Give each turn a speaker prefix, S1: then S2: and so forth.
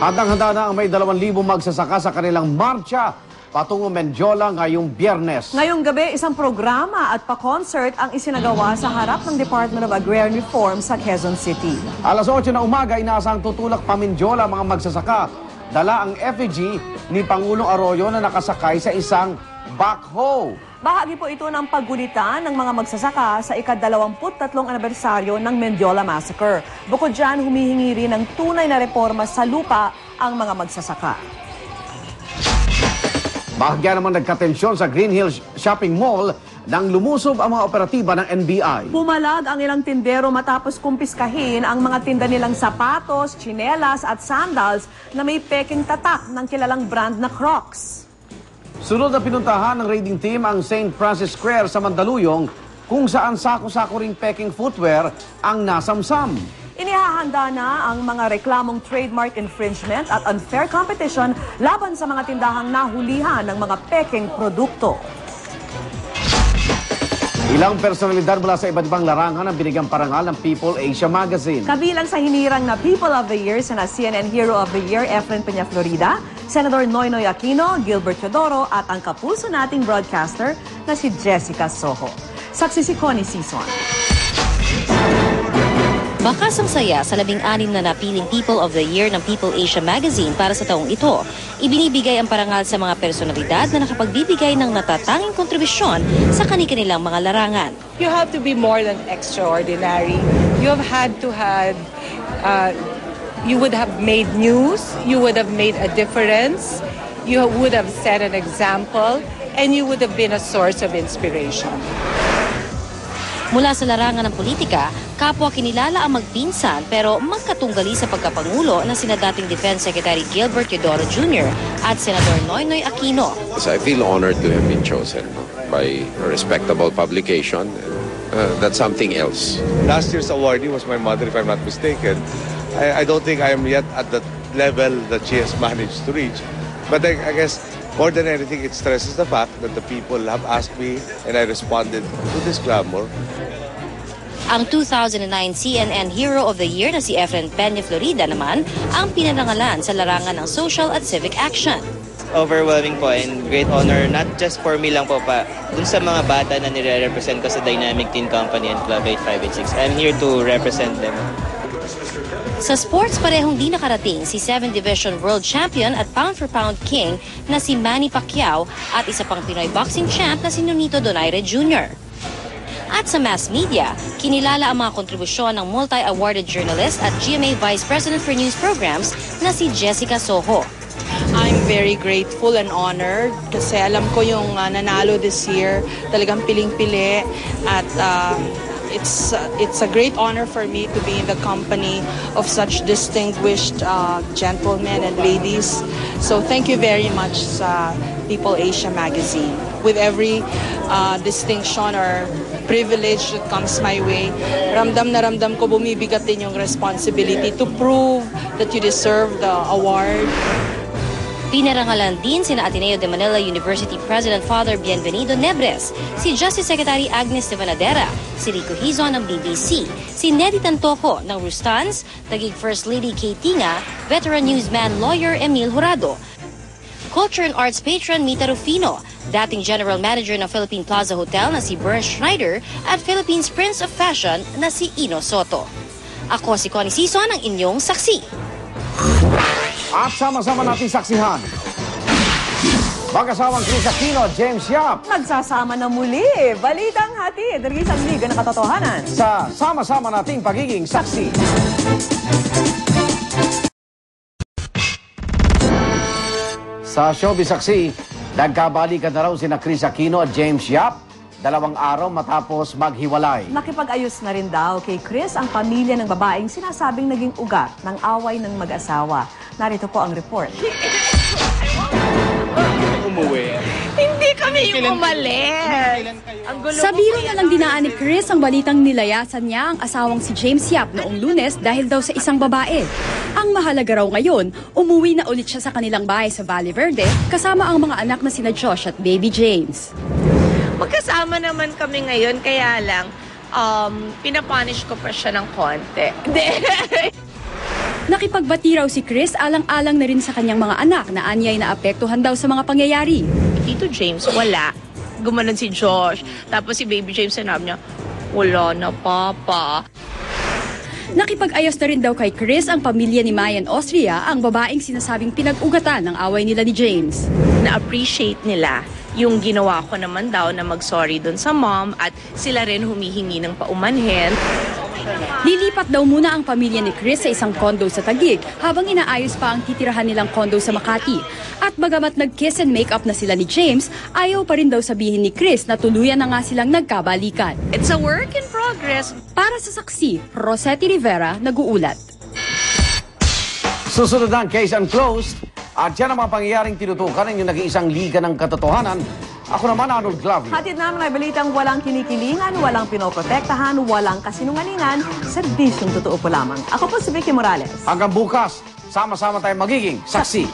S1: Handang-handa na ang may 2,000 magsasaka sa kanilang marcha patungo Mendiola ngayong Biyernes.
S2: Ngayong gabi, isang programa at pa-concert ang isinagawa sa harap ng Department of Agrarian Reform sa Quezon City.
S1: Alas 8 na umaga, inaasang tutulak pa Mendiola ang mga magsasaka. Dala ang effigy ni Pangulong Arroyo na nakasakay sa isang backhoe.
S2: Bahagi po ito ng paggulitan ng mga magsasaka sa ika-23 anibersaryo ng Mendiola Massacre. Bukod dyan, humihingi rin ng tunay na reforma sa lupa ang mga magsasaka.
S1: Bahagya naman nagkatensyon sa Green Hills Shopping Mall nang lumusob ang mga operatiba ng NBI.
S2: Pumalag ang ilang tindero matapos kumpiskahin ang mga tinda nilang sapatos, tsinelas at sandals na may peking tatak ng kilalang brand na Crocs.
S1: Sunod na pinuntahan ng raiding team ang St. Francis Square sa Mandaluyong kung saan sako-sako ring peking footwear ang nasamsam.
S2: Inihahanda na ang mga reklamong trademark infringement at unfair competition laban sa mga tindahang nahulihan ng mga peking produkto.
S1: Ilang personalidad mula sa iba't ibang larangan ang binigyang parangal ng People Asia Magazine.
S2: Kabilang sa hinirang na People of the Year sina CNN Hero of the Year Efren Peña Florida, Senator Noynoy Aquino, Gilbert Teodoro at ang kapuso nating broadcaster na si Jessica Soho. Saksi si Connie Sison.
S3: Bakas ang saya sa 16 na napiling People of the Year ng People Asia Magazine para sa taong ito. Ibinibigay ang parangal sa mga personalidad na nakapagbibigay ng natatanging kontribusyon sa kanilang mga larangan.
S4: You have to be more than extraordinary. You have had to you would have made news, you would have made a difference, you would have set an example, and you would have been a source of inspiration.
S3: Mula sa larangan ng politika, kapwa kinilala ang magpinsan pero magkatunggali sa pagkapangulo na sina dating Defense Secretary Gilbert Teodoro Jr. at Senator Noynoy Aquino.
S5: I feel honored to have been chosen by a respectable publication. That's something else.
S6: Last year's awardee was my mother, if I'm not mistaken. I don't think I am yet at the level that she has managed to reach. But I guess more than anything, it stresses the fact that the people have asked me and I responded to this clamor.
S3: Ang 2009 CNN Hero of the Year na si Efren Peña Florida naman ang pinarangalan sa larangan ng social at civic action.
S7: Overwhelming po and great honor, not just for me lang po pa, dun sa mga bata na nire-represent ko sa Dynamic Teen Company and Club 8586. I'm here to represent them.
S3: Sa sports, parehong di nakarating si 7th Division World Champion at pound-for-pound king na si Manny Pacquiao at isa pang Pinoy boxing champ na si Nonito Donaire Jr. At sa mass media, kinilala ang mga kontribusyon ng multi-awarded journalist at GMA Vice President for News Programs na si Jessica Soho.
S4: I'm very grateful and honored kasi alam ko yung nanalo this year, talagang piling-pili at it's a great honor for me to be in the company of such distinguished gentlemen and ladies. So thank you very much sa People Asia Magazine. With every distinction or privilege that comes my way, ramdam na ramdam ko bumibigat din yung responsibility to prove that you deserve the award.
S3: Pinarangalan din sina Ateneo de Manila University President Father Bienvenido Nebres, si Justice Secretary Agnes de Vanadera, si Rico Hizon ng BBC, si Neddy Tantoco ng Rustans, naging First Lady Kay Tinga, veteran newsman lawyer Emil Jurado, Culture and Arts patron Mita Rufino, dating General Manager ng Philippine Plaza Hotel na si Bern Schneider at Philippines Prince of Fashion na si Ino Soto. Ako si Connie Sison, ang inyong saksi.
S1: At sama-sama nating saksihan. Mag-asawang Chris Aquino, James Yap.
S2: Magsasama na muli. Balitang hatid. Isang liga ng katotohanan.
S1: Sa sama-sama nating pagiging saksi. Sa Showbiz Saksi, nagkabalikan na raw sina Chris Aquino at James Yap 2 araw matapos maghiwalay.
S2: Nakipag-ayos na rin daw kay Chris ang pamilya ng babaeng sinasabing naging ugat ng away ng mag-asawa. Narito po ang report.
S8: Umuwi.
S4: Hindi kami yung umalis.
S9: Sa biro na lang dinaan ni Chris ang balitang nilayasan niya ang asawang si James Yap noong Lunes dahil daw sa isang babae. Ang mahalaga raw ngayon, umuwi na ulit siya sa kanilang bahay sa Valle Verde kasama ang mga anak na sina Josh at baby James.
S10: Magkasama naman kami ngayon, kaya lang, pinapunish ko pa siya ng konti.
S9: Nakipagbati raw si Chris alang-alang na rin sa kanyang mga anak na anyay na apektuhan daw sa mga pangyayari.
S10: Tito James, wala. Gumanon si Josh. Tapos si Baby James, sinabi niya, wala na, Papa.
S9: Nakipag-ayos na rin daw kay Chris ang pamilya ni Mayan Austria, ang babaeng sinasabing pinag-ugatan ng away nila ni James.
S10: Na-appreciate nila yung ginawa ko naman daw na mag-sorry dun sa mom at sila rin humihingi ng paumanhin.
S9: Lilipat daw muna ang pamilya ni Chris sa isang condo sa Taguig habang inaayos pa ang titirahan nilang condo sa Makati. At bagamat nag-kiss and make up na sila ni James, ayaw pa rin daw sabihin ni Chris na tuluyan na nga silang nagkabalikan.
S10: It's a work in progress.
S9: Para sa saksi, Rosetti Rivera, nag-uulat.
S1: Susunod ang Case Unclosed. At yan ang mga pangyayaring tinutukan ng nag-iisang liga ng katotohanan. Ako naman, Arnold Glavio.
S2: Hatid namin ay balitang walang kinikilingan, walang pinoprotektahan, walang kasinungalingan, serbisyong totoo po lamang. Ako po si Vicky Morales.
S1: Hanggang bukas, sama-sama tayong magiging saksi.